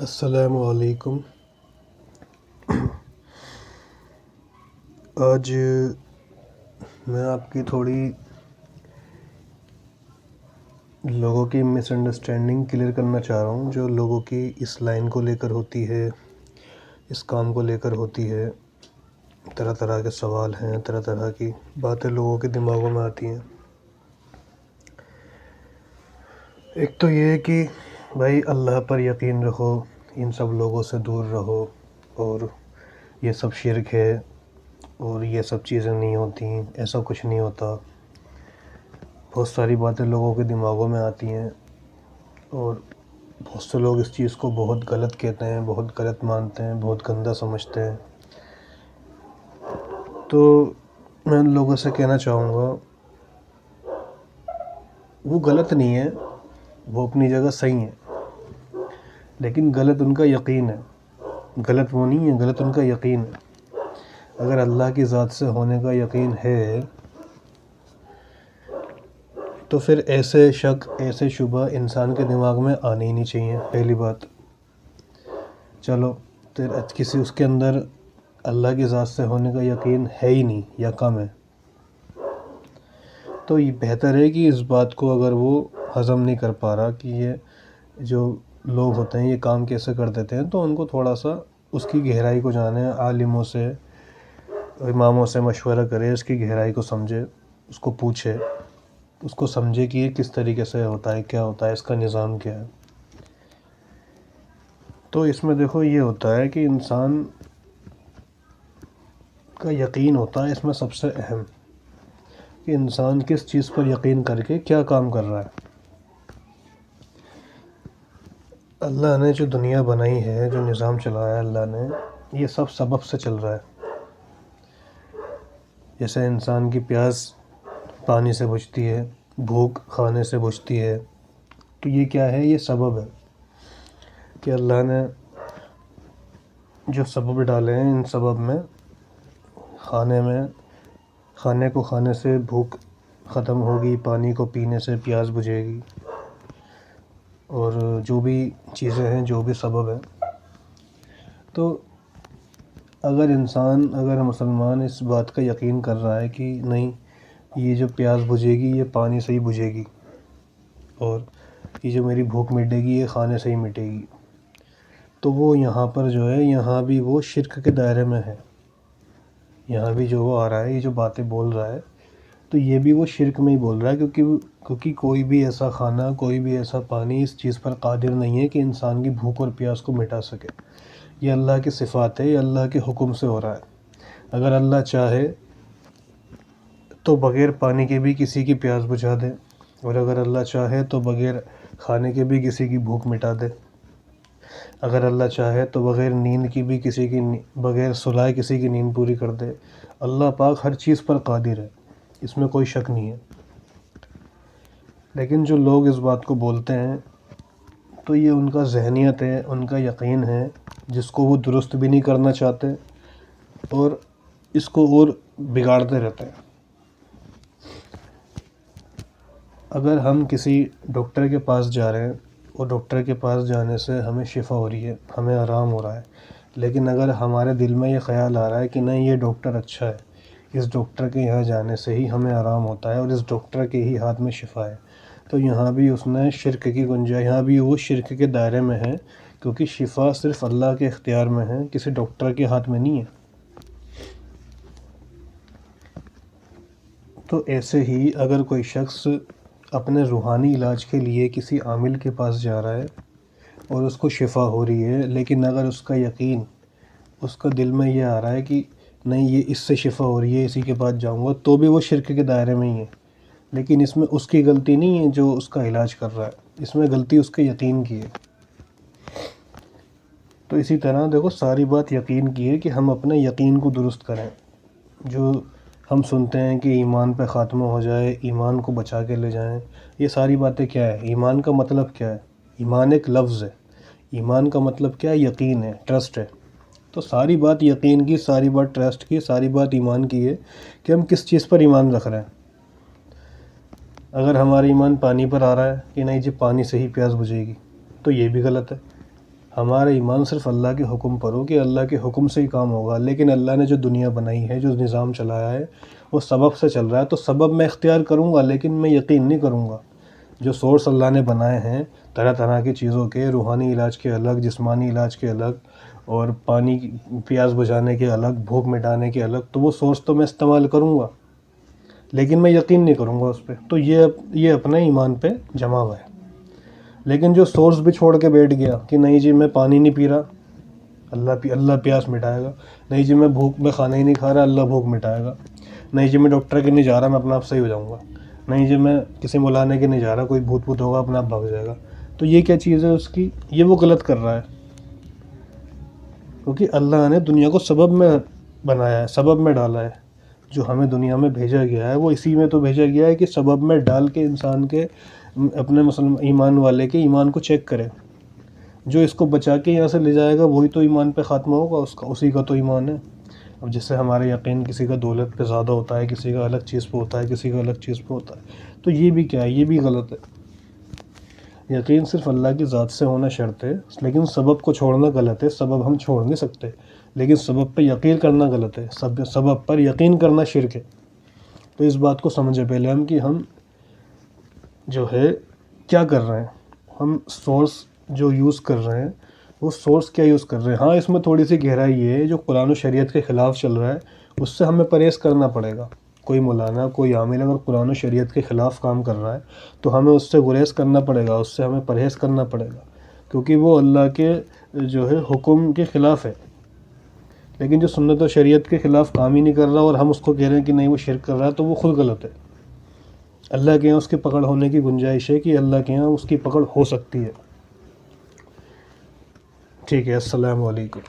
السلام علیکم۔ آج میں آپ کی تھوڑی لوگوں کی مس انڈرسٹینڈنگ کلیئر کرنا چاہ رہا ہوں، جو لوگوں کی اس لائن کو لے کر ہوتی ہے، اس کام کو لے کر ہوتی ہے۔ طرح طرح کے سوال ہیں، طرح طرح کی باتیں لوگوں کے دماغوں میں آتی ہیں۔ ایک تو یہ ہے کہ بھائی اللہ پر یقین رکھو، ان سب لوگوں سے دور رہو، اور یہ سب شرک ہے اور یہ سب چیزیں نہیں ہوتی، ایسا کچھ نہیں ہوتا۔ بہت ساری باتیں لوگوں کے دماغوں میں آتی ہیں اور بہت سے لوگ اس چیز کو بہت غلط کہتے ہیں، بہت غلط مانتے ہیں، بہت گندا سمجھتے ہیں۔ تو میں ان لوگوں سے کہنا چاہوں گا، وہ غلط نہیں ہے، وہ اپنی جگہ صحیح ہیں، لیکن غلط ان کا یقین ہے۔ غلط وہ نہیں ہے، غلط ان کا یقین ہے۔ اگر اللہ کی ذات سے ہونے کا یقین ہے تو پھر ایسے شک، ایسے شبہ انسان کے دماغ میں آنے ہی نہیں چاہیے، پہلی بات۔ چلو کسی اس کے اندر اللہ کی ذات سے ہونے کا یقین ہے ہی نہیں یا کم ہے، تو یہ بہتر ہے کہ اس بات کو اگر وہ ہضم نہیں کر پا رہا کہ یہ جو لوگ ہوتے ہیں یہ کام کیسے کر دیتے ہیں، تو ان کو تھوڑا سا اس کی گہرائی کو جانے، عالموں سے، اماموں سے مشورہ کرے، اس کی گہرائی کو سمجھے، اس کو پوچھے، اس کو سمجھے کہ یہ کس طریقے سے ہوتا ہے، کیا ہوتا ہے، اس کا نظام کیا ہے۔ تو اس میں دیکھو یہ ہوتا ہے کہ انسان کا یقین ہوتا ہے اس میں سب سے اہم، کہ انسان کس چیز پر یقین کر کے کیا کام کر رہا ہے۔ اللہ نے جو دنیا بنائی ہے، جو نظام چلایا ہے اللہ نے، یہ سب سبب سے چل رہا ہے۔ جیسے انسان کی پیاس پانی سے بجھتی ہے، بھوک کھانے سے بجھتی ہے، تو یہ کیا ہے؟ یہ سبب ہے کہ اللہ نے جو سبب ڈالے ہیں، ان سبب میں کھانے کو کھانے سے بھوک ختم ہوگی، پانی کو پینے سے پیاس بجھے گی، اور جو بھی چیزیں ہیں، جو بھی سبب ہے۔ تو اگر مسلمان اس بات کا یقین کر رہا ہے کہ نہیں، یہ جو پیاس بجھے گی یہ پانی سے ہی بجھے گی، اور یہ جو میری بھوک مٹے گی یہ کھانے سے ہی مٹے گی، تو وہ یہاں پر جو ہے، یہاں بھی وہ شرک کے دائرے میں ہے۔ یہاں بھی جو وہ آ رہا ہے، یہ جو باتیں بول رہا ہے، تو یہ بھی وہ شرک میں ہی بول رہا ہے، کیونکہ کوئی بھی ایسا کھانا، کوئی بھی ایسا پانی اس چیز پر قادر نہیں ہے کہ انسان کی بھوک اور پیاس کو مٹا سکے۔ یہ اللہ کی صفات ہے، یہ اللہ کے حکم سے ہو رہا ہے۔ اگر اللہ چاہے تو بغیر پانی کے بھی کسی کی پیاس بجھا دے، اور اگر اللہ چاہے تو بغیر کھانے کے بھی کسی کی بھوک مٹا دے۔ اگر اللہ چاہے تو بغیر نیند کی بھی بغیر سلائے کسی کی نیند پوری کر دے۔ اللہ پاک ہر چیز پر قادر ہے، اس میں کوئی شک نہیں ہے۔ لیکن جو لوگ اس بات کو بولتے ہیں، تو یہ ان کا ذہنیت ہے، ان کا یقین ہے، جس کو وہ درست بھی نہیں کرنا چاہتے، اور اس کو اور بگاڑتے رہتے ہیں۔ اگر ہم کسی ڈاکٹر کے پاس جا رہے ہیں اور ڈاکٹر کے پاس جانے سے ہمیں شفا ہو رہی ہے، ہمیں آرام ہو رہا ہے، لیکن اگر ہمارے دل میں یہ خیال آ رہا ہے کہ نہیں، یہ ڈاکٹر اچھا ہے، اس ڈاکٹر کے یہاں جانے سے ہی ہمیں آرام ہوتا ہے، اور اس ڈاکٹر کے ہی ہاتھ میں شفا ہے، تو یہاں بھی اس نے شرک کی گنجائش، یہاں بھی وہ شرک کے دائرے میں ہے، کیونکہ شفا صرف اللہ کے اختیار میں ہے، کسی ڈاکٹر کے ہاتھ میں نہیں ہے۔ تو ایسے ہی اگر کوئی شخص اپنے روحانی علاج کے لیے کسی عامل کے پاس جا رہا ہے اور اس کو شفا ہو رہی ہے، لیکن اگر اس کا یقین، اس کا دل میں یہ آ رہا ہے کہ نہیں، یہ اس سے شفا ہو رہی ہے، اسی کے پاس جاؤں گا، تو بھی وہ شرک کے دائرے میں ہی ہے۔ لیکن اس میں اس کی غلطی نہیں ہے جو اس کا علاج کر رہا ہے، اس میں غلطی اس کے یقین کی ہے۔ تو اسی طرح دیکھو، ساری بات یقین کی ہے کہ ہم اپنے یقین کو درست کریں۔ جو ہم سنتے ہیں کہ ایمان پہ خاتمہ ہو جائے، ایمان کو بچا کے لے جائیں، یہ ساری باتیں کیا ہے؟ ایمان کا مطلب کیا ہے؟ ایمان ایک لفظ ہے، ایمان کا مطلب کیا ہے؟ یقین ہے، ٹرسٹ ہے۔ تو ساری بات یقین کی، ساری بات ٹرسٹ کی، ساری بات ایمان کی ہے کہ ہم کس چیز پر ایمان رکھ رہے ہیں۔ اگر ہمارا ایمان پانی پر آ رہا ہے کہ نہیں جی، پانی سے ہی پیاس بجھے گی، تو یہ بھی غلط ہے۔ ہمارا ایمان صرف اللہ کے حکم پر ہو کہ اللہ کے حکم سے ہی کام ہوگا، لیکن اللہ نے جو دنیا بنائی ہے، جو نظام چلایا ہے، وہ سبب سے چل رہا ہے، تو سبب میں اختیار کروں گا لیکن میں یقین نہیں کروں گا۔ جو سورس اللہ نے بنائے ہیں طرح طرح کی چیزوں کے، روحانی علاج کے الگ، جسمانی علاج کے الگ، اور پانی پیاس بجھانے کے الگ، بھوک مٹانے کے الگ، تو وہ سورس تو میں استعمال کروں گا لیکن میں یقین نہیں کروں گا اس پہ، تو یہ اپنے ایمان پہ جمع ہوا ہے۔ لیکن جو سورس بھی چھوڑ کے بیٹھ گیا کہ نہیں جی میں پانی نہیں پی رہا، اللہ پیاس مٹائے گا، نہیں جی میں کھانا ہی نہیں کھا رہا، اللہ بھوک مٹائے گا، نہیں جی میں ڈاکٹر کے نہیں جا رہا، میں اپنا آپ صحیح ہو جاؤں گا، نہیں جی میں کسی مولانے کے نہیں جا رہا، کوئی بھوت ہوگا اپنا آپ بھاگ جائے گا، تو یہ کیا چیز ہے اس کی؟ یہ وہ غلط کر رہا ہے، کیونکہ اللہ نے دنیا کو سبب میں بنایا ہے، سبب میں ڈالا ہے۔ جو ہمیں دنیا میں بھیجا گیا ہے وہ اسی میں تو بھیجا گیا ہے کہ سبب میں ڈال کے انسان کے، اپنے ایمان والے کے ایمان کو چیک کرے۔ جو اس کو بچا کے یہاں سے لے جائے گا وہی تو ایمان پہ خاتمہ ہوگا، اسی کا تو ایمان ہے۔ اب جس سے ہمارا یقین کسی کا دولت پہ زیادہ ہوتا ہے، کسی کا الگ چیز پہ ہوتا ہے، کسی کا الگ چیز پہ ہوتا ہے، تو یہ بھی کیا ہے؟ یہ بھی غلط ہے۔ یقین صرف اللہ کی ذات سے ہونا شرط ہے، لیکن سبب کو چھوڑنا غلط ہے۔ سبب ہم چھوڑ نہیں سکتے، لیکن سبب پہ یقین کرنا غلط ہے، سبب پر یقین کرنا شرک ہے۔ تو اس بات کو سمجھے پہلے ہم کہ ہم جو ہے کیا کر رہے ہیں، ہم سورس جو یوز کر رہے ہیں وہ سورس کیا یوز کر رہے ہیں۔ ہاں اس میں تھوڑی سی گہرائی یہ ہے، جو قرآن و شریعت کے خلاف چل رہا ہے اس سے ہمیں پرہیز کرنا پڑے گا۔ کوئی مولانا، کوئی عامل اگر قرآن و شریعت کے خلاف کام کر رہا ہے تو ہمیں اس سے گریز کرنا پڑے گا، اس سے ہمیں پرہیز کرنا پڑے گا، کیونکہ وہ اللہ کے جو ہے حکم کے خلاف ہے۔ لیکن جو سنت و شریعت کے خلاف کام ہی نہیں کر رہا اور ہم اس کو کہہ رہے ہیں کہ نہیں وہ شرک کر رہا ہے، تو وہ خود غلط ہے۔ اللہ کے یہاں اس کی پکڑ ہونے کی گنجائش ہے کہ اللہ کے یہاں اس کی پکڑ ہو سکتی ہے۔ ٹھیک ہے، السلام علیکم۔